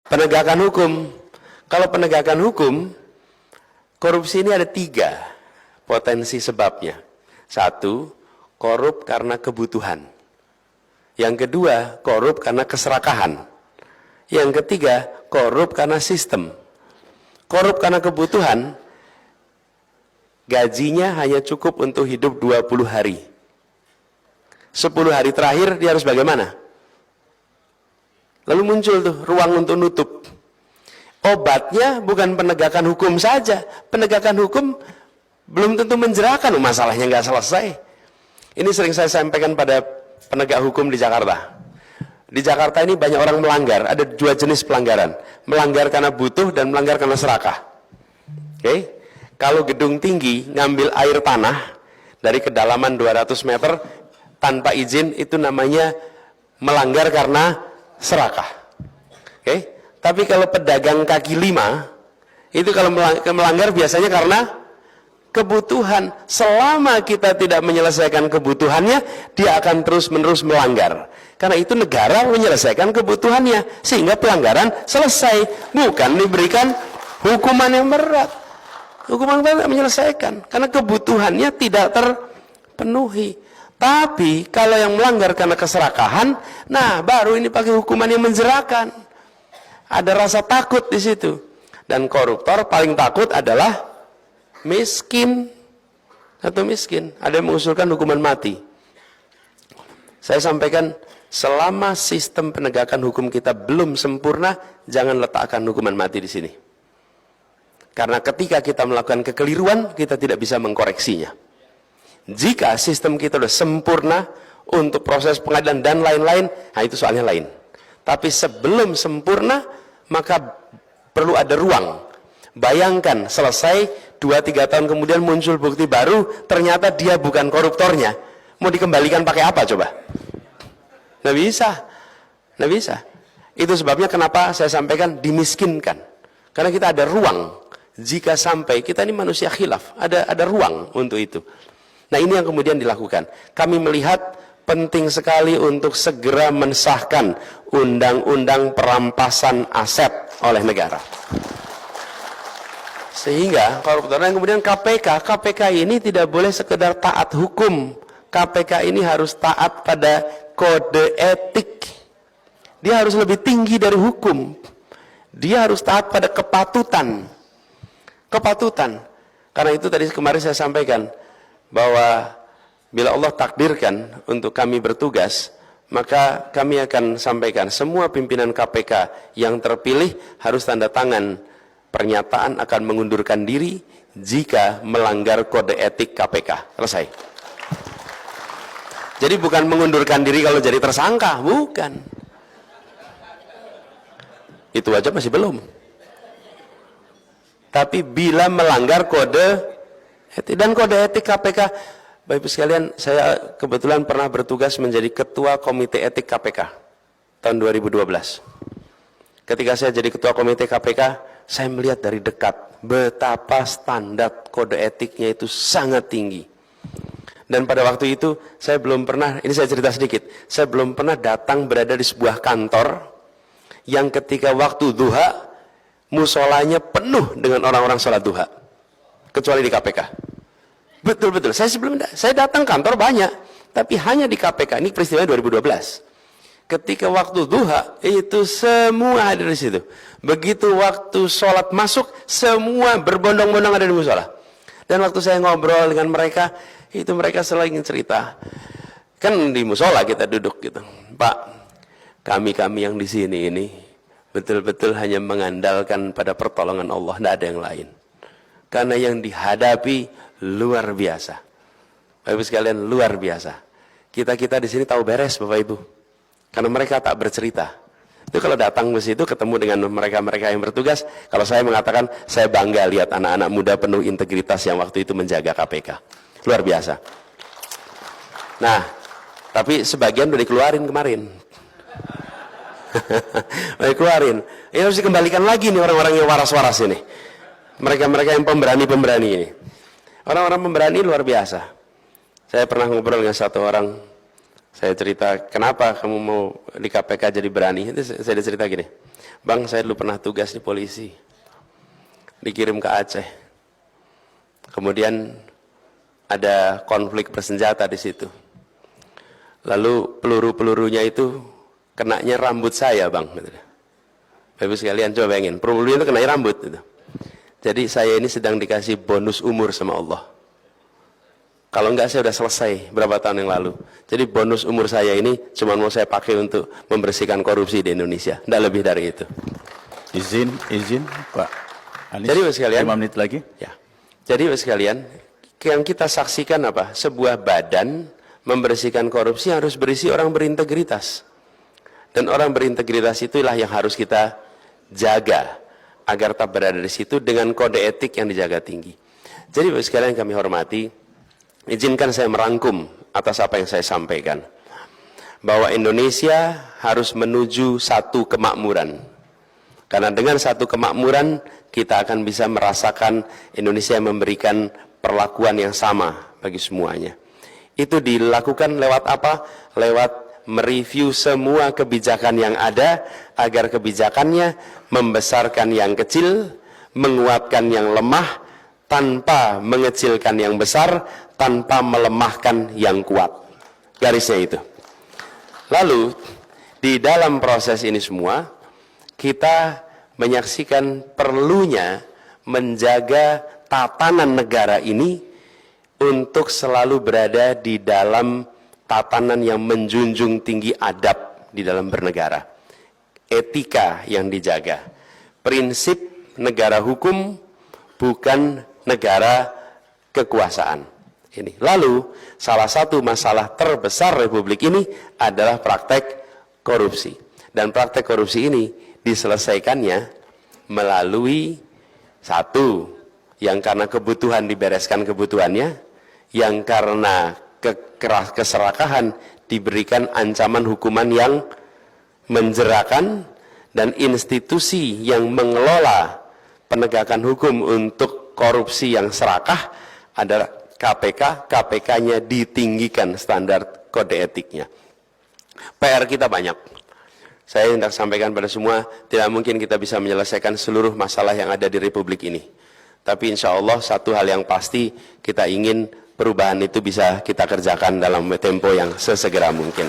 Penegakan hukum. Kalau penegakan hukum, korupsi ini ada 3 potensi sebabnya. 1, korup karena kebutuhan. Yang kedua, korup karena keserakahan. Yang ketiga, korup karena sistem. Korup karena kebutuhan, gajinya hanya cukup untuk hidup 20 hari. 10 hari terakhir dia harus bagaimana? Lalu muncul tuh ruang untuk nutup. Obatnya bukan penegakan hukum saja. Penegakan hukum belum tentu menjerahkan, masalahnya nggak selesai. Ini sering saya sampaikan pada penegak hukum di Jakarta. Di Jakarta ini banyak orang melanggar. Ada 2 jenis pelanggaran. Melanggar karena butuh dan melanggar karena serakah. Oke? Kalau gedung tinggi ngambil air tanah dari kedalaman 200 meter tanpa izin, itu namanya melanggar karena serakah. Oke? Tapi kalau pedagang kaki 5, itu kalau melanggar biasanya karena kebutuhan. Selama kita tidak menyelesaikan kebutuhannya, dia akan terus-menerus melanggar. Karena itu negara menyelesaikan kebutuhannya, sehingga pelanggaran selesai, bukan diberikan hukuman yang berat. Hukuman berat menyelesaikan, karena kebutuhannya tidak terpenuhi. Tapi kalau yang melanggar karena keserakahan, nah baru ini pakai hukuman yang menjerahkan. Ada rasa takut di situ. Dan koruptor paling takut adalah miskin atau miskin. Ada yang mengusulkan hukuman mati. Saya sampaikan, selama sistem penegakan hukum kita belum sempurna, jangan letakkan hukuman mati di sini. Karena ketika kita melakukan kekeliruan, kita tidak bisa mengkoreksinya. Jika sistem kita sudah sempurna untuk proses pengadilan dan lain-lain, nah itu soalnya lain. Tapi sebelum sempurna, maka perlu ada ruang. Bayangkan selesai 2-3 tahun kemudian muncul bukti baru, ternyata dia bukan koruptornya. Mau dikembalikan pakai apa coba? Nggak bisa. Nggak bisa. Itu sebabnya kenapa saya sampaikan dimiskinkan. Karena kita ada ruang. Jika sampai, kita ini manusia khilaf, ada ruang untuk itu. Nah ini yang kemudian dilakukan. Kami melihat penting sekali untuk segera mensahkan undang-undang perampasan aset oleh negara. Sehingga koruptor yang kemudian KPK ini tidak boleh sekedar taat hukum. KPK ini harus taat pada kode etik. Dia harus lebih tinggi dari hukum. Dia harus taat pada kepatutan. Kepatutan. Karena itu tadi kemarin saya sampaikan bahwa bila Allah takdirkan untuk kami bertugas, maka kami akan sampaikan semua pimpinan KPK yang terpilih harus tanda tangan pernyataan akan mengundurkan diri jika melanggar kode etik KPK. Selesai. Jadi bukan mengundurkan diri kalau jadi tersangka, bukan. Itu aja masih belum. Tapi bila melanggar kode etik, dan kode etik KPK, Bapak Ibu sekalian, saya kebetulan pernah bertugas menjadi ketua komite etik KPK tahun 2012. Ketika saya jadi ketua komite KPK, saya melihat dari dekat betapa standar kode etiknya itu sangat tinggi. Dan pada waktu itu saya belum pernah, ini saya cerita sedikit, saya belum pernah datang berada di sebuah kantor yang ketika waktu duha musolanya penuh dengan orang-orang sholat duha, kecuali di KPK. Betul-betul, saya datang kantor banyak, tapi hanya di KPK, ini peristiwa 2012. Ketika waktu duha, itu semua ada di situ. Begitu waktu sholat masuk, semua berbondong-bondong ada di musola. Dan waktu saya ngobrol dengan mereka, itu mereka selalu ingin cerita. Kan di musola kita duduk gitu. Pak, kami yang di sini ini betul-betul hanya mengandalkan pada pertolongan Allah, tidak ada yang lain. Karena yang dihadapi luar biasa. Bapak Ibu sekalian, luar biasa. Kita di sini tahu beres, Bapak Ibu. Karena mereka tak bercerita. Itu kalau datang ke situ ketemu dengan mereka-mereka yang bertugas, kalau saya mengatakan saya bangga lihat anak-anak muda penuh integritas yang waktu itu menjaga KPK. Luar biasa. Nah, tapi sebagian udah dikeluarin kemarin. Udah dikeluarin. Ini harus dikembalikan lagi nih orang-orang yang waras-waras ini. Mereka-mereka yang pemberani-pemberani ini. Orang-orang pemberani luar biasa. Saya pernah ngobrol dengan satu orang. Saya cerita, kenapa kamu mau di KPK jadi berani? Itu saya cerita gini. Bang, saya dulu pernah tugas di polisi, dikirim ke Aceh. Kemudian ada konflik bersenjata di situ. Lalu peluru-pelurunya itu kenanya rambut saya, Bang. Bapak sekalian coba bayangin, pelurunya itu kenanya rambut. Gitu. Jadi saya ini sedang dikasih bonus umur sama Allah. Kalau enggak saya sudah selesai berapa tahun yang lalu. Jadi bonus umur saya ini cuma mau saya pakai untuk membersihkan korupsi di Indonesia. Tidak lebih dari itu. Izin Pak Anies. Jadi Bapak sekalian, 5 menit lagi. Ya. Jadi Bapak sekalian, yang kita saksikan apa? Sebuah badan membersihkan korupsi harus berisi orang berintegritas. Dan orang berintegritas itulah yang harus kita jaga agar tak berada di situ dengan kode etik yang dijaga tinggi. Jadi Bapak sekalian kami hormati, izinkan saya merangkum atas apa yang saya sampaikan. Bahwa Indonesia harus menuju satu kemakmuran. Karena dengan satu kemakmuran, kita akan bisa merasakan Indonesia memberikan perlakuan yang sama bagi semuanya. Itu dilakukan lewat apa? Lewat mereview semua kebijakan yang ada, agar kebijakannya membesarkan yang kecil, menguatkan yang lemah, tanpa mengecilkan yang besar, tanpa melemahkan yang kuat. Garisnya itu. Lalu, di dalam proses ini semua, kita menyaksikan perlunya menjaga tatanan negara ini untuk selalu berada di dalam tatanan yang menjunjung tinggi adab di dalam bernegara. Etika yang dijaga. Prinsip negara hukum bukan negara kekuasaan. Ini. Lalu, salah satu masalah terbesar Republik ini adalah praktek korupsi. Dan praktek korupsi ini diselesaikannya melalui satu, yang karena kebutuhan dibereskan kebutuhannya, yang karena keserakahan diberikan ancaman hukuman yang menjerakan, dan institusi yang mengelola penegakan hukum untuk korupsi yang serakah adalah KPK. KPK-nya ditinggikan standar kode etiknya. PR kita banyak. Saya hendak sampaikan pada semua, tidak mungkin kita bisa menyelesaikan seluruh masalah yang ada di Republik ini. Tapi insya Allah satu hal yang pasti, kita ingin perubahan itu bisa kita kerjakan dalam tempo yang sesegera mungkin.